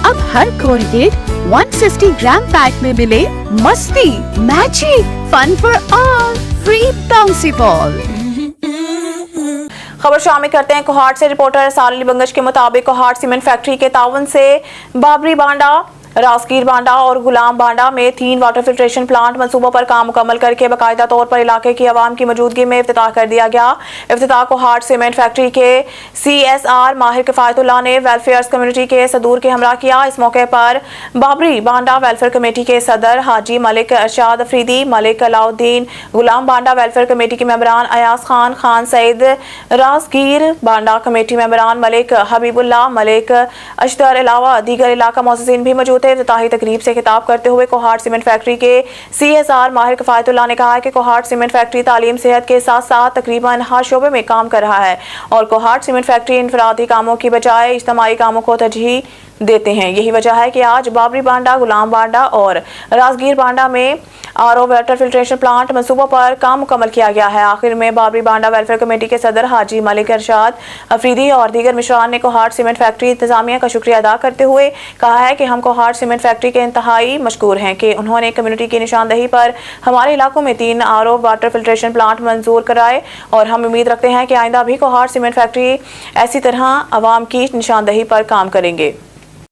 अब हर कोलगेट 150 ग्राम पैक में मिले मस्ती, magic, fun for all, free bouncy ball. खबर शामिल करते हैं कोहाट से। रिपोर्टर साली बंगश के मुताबिक कोहाट सीमेंट फैक्ट्री के ताउन से बाबरी बांडा, राजगीर बांडा और गुलाम बांडा में 3 वाटर फिल्ट्रेशन प्लांट मंसूबों पर काम मुकम्मल करके बाकायदा तौर पर इलाके की आवाम की मौजूदगी में इफ्तिताह कर दिया गया। इफ्तिताह कोहाट सीमेंट फैक्ट्री के CSR माहिर किफायतुल्लाह ने वेलफेयर कम्युनिटी के सदूर के हमरा किया। इस मौके पर बाबरी बांडा वेलफेयर कमेटी के सदर हाजी मलिक अरशाद अफरीदी, मलिक अलाउद्दीन, गुलाम बांडा वेलफेयर कमेटी के मेंबरान अयाज खान, खान सईद, राजगीर बांडा कमेटी मेंबरान मलिक हबीबुल्लाह, मलिक अशतर अलावा दीगर इलाका मौजूदीन भी मौजूद थे। इफ्तिताही तकरीब से खिताब करते हुए कोहाट सीमेंट फैक्ट्री के CSR माहिर किफायतुल्लाह ने कहा कि कोहाट सीमेंट फैक्ट्री तालीम सेहत के साथ साथ तकरीबन हर शोबे में काम कर रहा है और कोहाट सीमेंट फैक्ट्री इनफरादी कामों की बजाय इज्तिमाई कामों को तरजीह देते हैं। यही वजह है कि आज बाबरी बांडा, गुलाम बांडा और राजगीर बांडा में RO वाटर फिल्ट्रेशन प्लांट मंसूबों पर काम मुकम्मल किया गया है। आखिर में बाबरी बांडा वेलफेयर कमेटी के सदर हाजी मलिक अरशाद अफरीदी और दीगर मिशरान ने कोहाट सीमेंट फैक्ट्री इंतजामिया का शुक्रिया अदा करते हुए कहा है कि हम कोहाट सीमेंट फैक्ट्री के इंतहाई मशकूर हैं कि उन्होंने कम्युनिटी की निशानदही पर हमारे इलाकों में 3 RO वाटर फिल्ट्रेशन प्लांट मंजूर कराए और हम उम्मीद रखते हैं कि आइंदा भी कोहाट सीमेंट फैक्ट्री ऐसी तरह आवाम की निशानदही पर काम करेंगे।